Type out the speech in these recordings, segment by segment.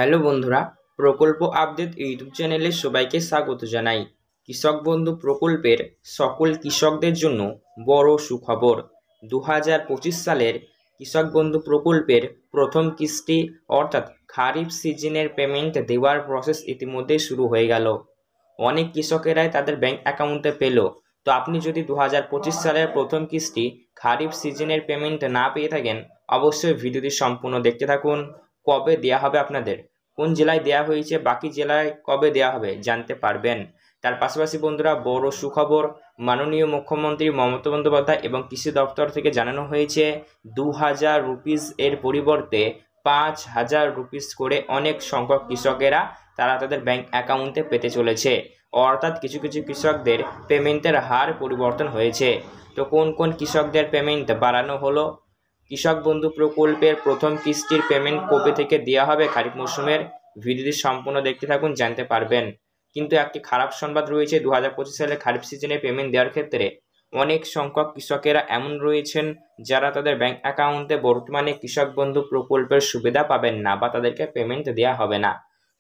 Hello বন্ধুরা, প্রকল্প update YouTube চ্যানেলে সবাইকে স্বাগত জানাই। কৃষক বন্ধু প্রকল্পের সকল কৃষকদের জন্য বড় সুখবর। 2025 সালের কৃষক বন্ধু প্রকল্পের প্রথম কিস্তি অর্থাৎ খারিফ সিজনের পেমেন্ট দেওয়ার প্রসেস ইতিমধ্যেই শুরু হয়ে গেল। অনেক কৃষকেরাই তাদের ব্যাংক অ্যাকাউন্টে পেল। তো আপনি যদি 2025 সালের প্রথম কিস্তি খারিফ সিজনের পেমেন্ট না পেয়ে থাকেন, অবশ্যই ভিডিওটি সম্পূর্ণ দেখতে থাকুন। কবে দেয়া হবে আপনাদের, কোন জেলায় দেয়া হয়েছে, বাকি জেলায় কবে দেয়া হবে জানতে পারবেন। তার পাশাপাশি বন্ধুরা, বড় সুখবর, মাননীয় মুখ্যমন্ত্রী মমতা বন্দ্যোপাধ্যায় এবং কৃষি দপ্তর থেকে জানানো হয়েছে 2000 রুপিস এর পরিবর্তে 5000 রুপিস করে অনেক সংখ্যক কৃষকেরা তারা তাদের ব্যাংক অ্যাকাউন্টে পেতে চলেছে। অর্থাৎ কিছু কিছু কৃষকদের পেমেন্টের হার পরিবর্তন হয়েছে। তো কোন কোন কৃষকদের পেমেন্ট বাড়ানো হলো, কৃষক বন্ধু প্রকল্পের প্রথম কিস্তির পেমেন্ট কবে থেকে দেওয়া হবে খারিফ মৌসুমের, ভিডিওটি সম্পূর্ণ দেখতে থাকুন, জানতে পারবেন। কিন্তু একটি খারাপ সংবাদ রয়েছে, 2025 সালের খারিফ সিজনে পেমেন্ট দেওয়ার ক্ষেত্রে অনেক সংখ্যক কৃষকেরা এমন রয়েছেন যারা তাদের ব্যাংক অ্যাকাউন্টে বর্তমানে কৃষক বন্ধু প্রকল্পের সুবিধা পাবেন না বা তাদেরকে পেমেন্ট দেওয়া হবে না।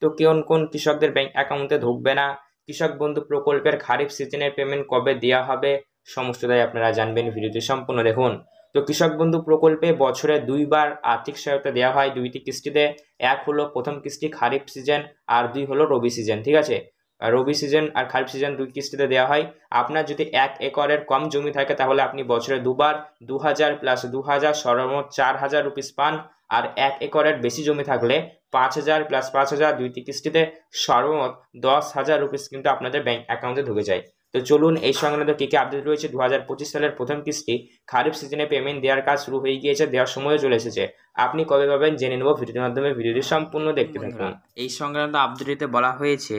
তো কোন কোন কৃষকদের ব্যাংক অ্যাকাউন্টে ঢুকবে না, কৃষক বন্ধু প্রকল্পের খারিফ সিজনের পেমেন্ট কবে দেওয়া হবে, সমস্তটাই আপনারা জানবেন, ভিডিওটি সম্পূর্ণ দেখুন। তো কৃষক বন্ধু প্রকল্পে বছরে দুইবার আর্থিক সহায়তা দেওয়া হয় দুইটি কিস্তিতে। এক হলো প্রথম কিস্তি খারিফ সিজন, আর দুই হলো রবি সিজন। ঠিক আছে, রবি সিজন আর খারিফ সিজন দুই কিস্তিতে দেওয়া হয়। আপনার যদি 1 একরের কম জমি থাকে তাহলে আপনি বছরে দুবার 2000 প্লাস 2000 সর্বমোট 4000 রুপিস পান। আর 1 একরের বেশি জমি থাকলে 5000 প্লাস 5000 দুইটি কিস্তিতে সর্বমোট 10,000 রুপিস কিন্তু আপনাদের ব্যাংক অ্যাকাউন্টে ঢুকে যায়। তো চলুন এই সংক্রান্ত কী কী আপডেট রয়েছে। 2025 সালের প্রথম কিস্তি খারিফ সিজনে পেমেন্ট দেওয়ার কাজ শুরু হয়ে গিয়েছে, দেওয়ার সময়ও চলে এসেছে। আপনি কবে পাবেন জেনে নেব ভিডিওর মাধ্যমে, ভিডিওটি সম্পূর্ণ দেখতে থাকুন। এই সংক্রান্ত আপডেটে বলা হয়েছে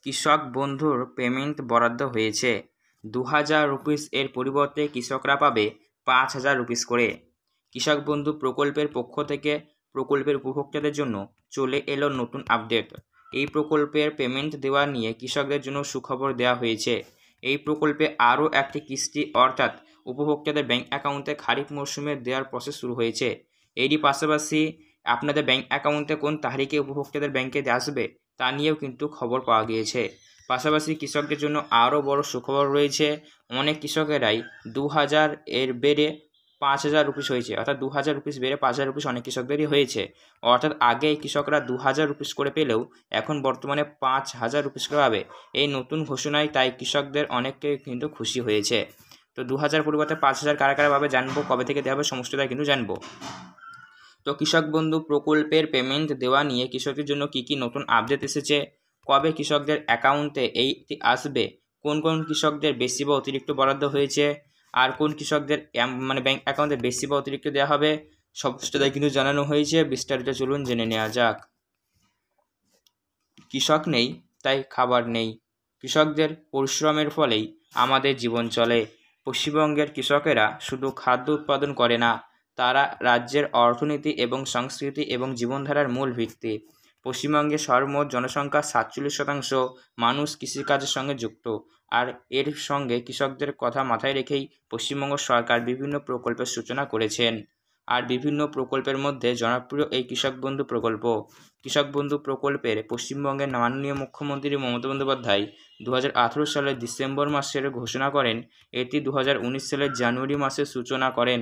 কৃষক বন্ধুর পেমেন্ট বরাদ্দ হয়েছে 2000 রুপিস এর পরিবর্তে কৃষকরা পাবে 5000 রুপিস করে। কৃষক বন্ধু প্রকল্পের পক্ষ থেকে প্রকল্পের উপভোক্তাদের জন্য চলে এলো নতুন আপডেট। এই প্রকল্পের পেমেন্ট দেওয়া নিয়ে কৃষকদের জন্য সুখবর দেওয়া হয়েছে। এই প্রকল্পে আরও একটি কিস্তি অর্থাৎ উপভোক্তাদের ব্যাংক অ্যাকাউন্টে খারিফ মরশুমে দেওয়ার প্রসেস শুরু হয়েছে। এরই পাশাপাশি আপনাদের ব্যাংক অ্যাকাউন্টে কোন তারিখে উপভোক্তাদের ব্যাংকে আসবে তা নিয়েও কিন্তু খবর পাওয়া গিয়েছে। পাশাপাশি কৃষকদের জন্য আরও বড় সুখবর রয়েছে, অনেক কৃষকেরাই 2000 এর বেড়ে 5000 রুপিস হয়েছে, অর্থাৎ 2000 রুপিস বেড়ে 5000 রুপিস অনেক কৃষকদেরই হয়েছে। অর্থাৎ আগে কৃষকরা 2000 রুপিস করে পেলেও এখন বর্তমানে 5000 রুপিস করে পাবে। এই নতুন ঘোষণায় তাই কৃষকদের অনেকে কিন্তু খুশি হয়েছে। তো 2000 পরিবর্তে 5000 কারা কারা পাবে জানবো, কবে থেকে দেওয়া হবে সমস্তটা কিন্তু জানবো। তো কৃষক বন্ধু প্রকল্পের পেমেন্ট দেওয়া নিয়ে কৃষকের জন্য কি কি নতুন আপডেট এসেছে, কবে কৃষকদের অ্যাকাউন্টে এইটি আসবে, কোন কোন কৃষকদের বেশি বা অতিরিক্ত বরাদ্দ হয়েছে, আর কোন কৃষকদের ব্যাংক অ্যাকাউন্টে বেশি বা অতিরিক্ত দেওয়া হবে, সমস্তটাই কিন্তু জানানো হয়েছে। বিস্তারিত চলুন জেনে নেওয়া যাক। কৃষক নেই তাই খাবার নেই, কৃষকদের পরিশ্রমের ফলেই আমাদের জীবন চলে। পশ্চিমবঙ্গের কৃষকেরা শুধু খাদ্য উৎপাদন করে না, তারা রাজ্যের অর্থনীতি এবং সংস্কৃতি এবং জীবনধারার মূল ভিত্তি। পশ্চিমবঙ্গের সর্বমোট জনসংখ্যার 47% মানুষ কৃষিকাজের সঙ্গে যুক্ত। আর এর সঙ্গে কৃষকদের কথা মাথায় রেখেই পশ্চিমবঙ্গ সরকার বিভিন্ন প্রকল্পের সূচনা করেছেন। আর বিভিন্ন প্রকল্পের মধ্যে জনপ্রিয় এই কৃষক বন্ধু প্রকল্প। কৃষক বন্ধু প্রকল্পের পশ্চিমবঙ্গের মাননীয় মুখ্যমন্ত্রী মমতা বন্দ্যোপাধ্যায় 2018 সালের ডিসেম্বর মাসের ঘোষণা করেন। এটি 2019 সালের জানুয়ারি মাসে সূচনা করেন।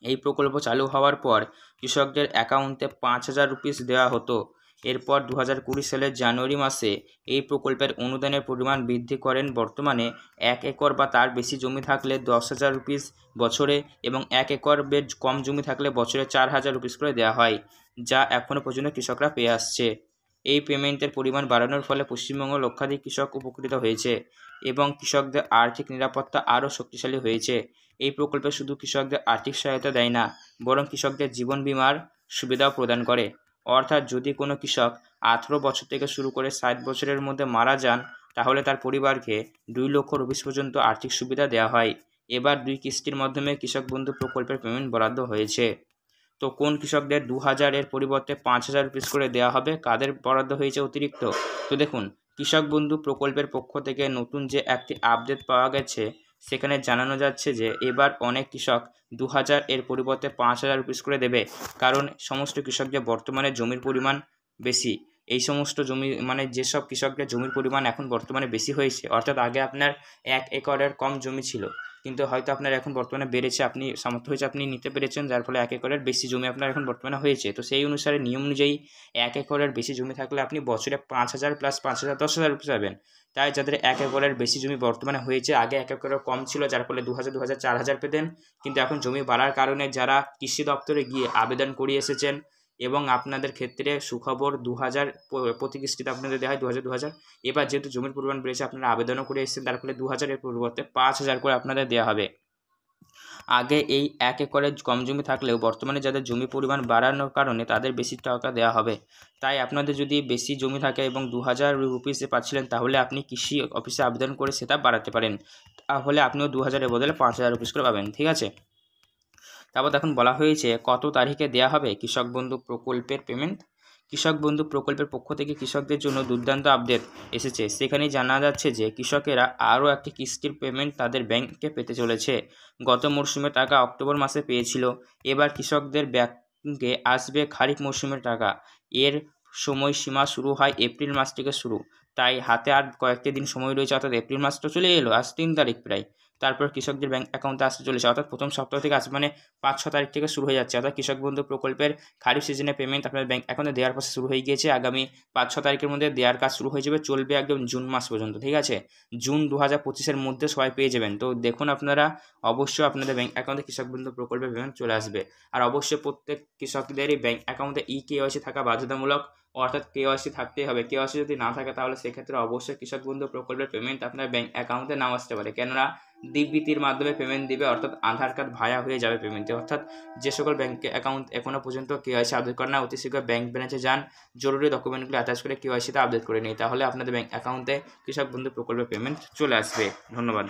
এই প্রকল্প চালু হওয়ার পর কৃষকদের অ্যাকাউন্টে 5000 রুপিস দেওয়া হতো। এরপর 2020 সালের জানুয়ারি মাসে এই প্রকল্পের অনুদানের পরিমাণ বৃদ্ধি করেন। বর্তমানে 1 একর বা তার বেশি জমি থাকলে 10,000 রুপিস বছরে এবং 1 একর কম জমি থাকলে বছরে 4000 রুপিস করে দেওয়া হয়, যা এখনও পর্যন্ত কৃষকরা পেয়ে আসছে। এই পেমেন্টের পরিমাণ বাড়ানোর ফলে পশ্চিমবঙ্গ লক্ষাধিক কৃষক উপকৃত হয়েছে এবং কৃষকদের আর্থিক নিরাপত্তা আরও শক্তিশালী হয়েছে। এই প্রকল্পে শুধু কৃষকদের আর্থিক সহায়তা দেয় না, বরং কৃষকদের জীবন বীমার সুবিধাও প্রদান করে। অর্থাৎ যদি কোনো কৃষক 18 বছর থেকে শুরু করে 60 বছরের মধ্যে মারা যান, তাহলে তার পরিবারকে 2 লক্ষ রুপিস পর্যন্ত আর্থিক সুবিধা দেওয়া হয়। এবার 2 কিস্তির মাধ্যমে কৃষক বন্ধু প্রকল্পের পেমেন্ট বরাদ্দ হয়েছে। তো কোন কৃষকদের 2000 এর পরিবর্তে 5000 রুপিস করে দেওয়া হবে, কাদের বরাদ্দ হয়েছে অতিরিক্ত। তো দেখুন, কৃষক বন্ধু প্রকল্পের পক্ষ থেকে নতুন যে একটি আপডেট পাওয়া গেছে, সেখানে জানানো যাচ্ছে যে এবার অনেক কৃষক 2000 এর পরিবর্তে 5000 রুপিস করে দেবে। কারণ সমস্ত কৃষকদের বর্তমানে জমির পরিমাণ বেশি, এই সমস্ত জমি মানে যেসব কৃষকদের জমির পরিমাণ এখন বর্তমানে বেশি হয়েছে, অর্থাৎ আগে আপনার 1 একরের কম জমি ছিল, কিন্তু হয়তো আপনার এখন বর্তমানে বেড়েছে, আপনি সামর্থ্য হয়েছে, আপনি নিতে পেরেছেন, যার ফলে 1 একরের বেশি জমি আপনার এখন বর্তমানে হয়েছে। তো সেই অনুসারে নিয়ম অনুযায়ী 1 একরের বেশি জমি থাকলে আপনি বছরে 5,000 প্লাস 5,000 10,000 রুপি পাবেন। তাই যাদের 1 একরের বেশি জমি বর্তমানে হয়েছে, আগে 1 একরের কম ছিল, যার ফলে 2,000 4,000 পেতেন, কিন্তু এখন জমি বাড়ার কারণে যারা কৃষি দপ্তরে গিয়ে আবেদন করে এসেছেন, এবং আপনাদের ক্ষেত্রে সুখবর 2,000 প্রতি কিস্তিতে আপনাদের দেওয়া হয় 2,000। এবার যেহেতু জমির পরিমাণ বেড়েছে, আপনারা আবেদনও করে এসেছেন, তার ফলে 2,000 এর পরিবর্তে 5,000 করে আপনাদের দেওয়া হবে। আগে এই 1 একরের কম জমি থাকলেও বর্তমানে যাদের জমি পরিমাণ বাড়ানোর কারণে তাদের বেশি টাকা দেওয়া হবে। তাই আপনাদের যদি বেশি জমি থাকে এবং 2,000 রুপিসে পাচ্ছিলেন, তাহলে আপনি কৃষি অফিসে আবেদন করে সেটা বাড়াতে পারেন, তাহলে আপনিও 2,000 এর বদলে 5,000 রুপিস করে পাবেন। ঠিক আছে, তারপর এখন বলা হয়েছে কত তারিখে দেওয়া হবে কৃষক বন্ধু প্রকল্পের পেমেন্ট। কৃষক বন্ধু প্রকল্পের পক্ষ থেকে কৃষকদের জন্য দুর্দান্ত আপডেট এসেছে। সেখানেই জানা যাচ্ছে যে কৃষকেরা আরও একটি কিস্তির পেমেন্ট তাদের ব্যাংকে পেতে চলেছে। গত মরশুমে টাকা অক্টোবর মাসে পেয়েছিল, এবার কৃষকদের ব্যাংকে আসবে খারিফ মরশুমের টাকা। এর সময়সীমা শুরু হয় এপ্রিল মাস থেকে শুরু, তাই হাতে আর কয়েকটি দিন সময় রয়েছে, অর্থাৎ এপ্রিল মাস তো চলে এলো, আজ 3 তারিখ প্রায়। তারপর কৃষকদের ব্যাংক অ্যাকাউন্টে আসতে চলেছে, অর্থাৎ প্রথম সপ্তাহ থেকে আসবে, মানে 5-6 তারিখ থেকে শুরু হয়ে যাচ্ছে, অর্থাৎ কৃষক বন্ধু প্রকল্পের খারিফ সিজনে পেমেন্ট আপনার ব্যাংক অ্যাকাউন্টে দেওয়ার প্রসেস শুরু হয়ে গিয়েছে। আগামী 5-6 তারিখের মধ্যে দেওয়ার কাজ শুরু হয়ে যাবে, চলবে একদম জুন মাস পর্যন্ত। ঠিক আছে, জুন 2025-এর মধ্যে সবাই পেয়ে যাবেন। তো দেখুন, আপনারা অবশ্যই আপনাদের ব্যাংক অ্যাকাউন্টে কৃষক বন্ধু প্রকল্পের পেমেন্ট চলে আসবে। আর অবশ্যই প্রত্যেক কৃষকদেরই ব্যাংক অ্যাকাউন্টে KYC থাকা বাধ্যতামূলক, অর্থাৎ KYC থাকতেই হবে। KYC যদি না থাকে তাহলে সেক্ষেত্রে অবশ্যই কৃষক বন্ধু প্রকল্পের পেমেন্ট আপনার ব্যাংক অ্যাকাউন্টে নাও আসতে পারে, কেননা ডিবিটির মাধ্যমে পেমেন্ট দিবে, অর্থাৎ আধার কার্ড ভায়া হয়ে যাবে পেমেন্টে। অর্থাৎ যে সকল ব্যাংক অ্যাকাউন্ট এখনও পর্যন্ত KYC আপডেট করে না, অতি শীঘ্র ব্যাংক ব্রাঞ্চে যান, জরুরি ডকুমেন্টগুলো অ্যাটাচ করে KYCতে আপডেট করে নিই, তাহলে আপনাদের ব্যাংক অ্যাকাউন্টে কৃষক বন্ধু প্রকল্পের পেমেন্ট চলে আসবে। ধন্যবাদ।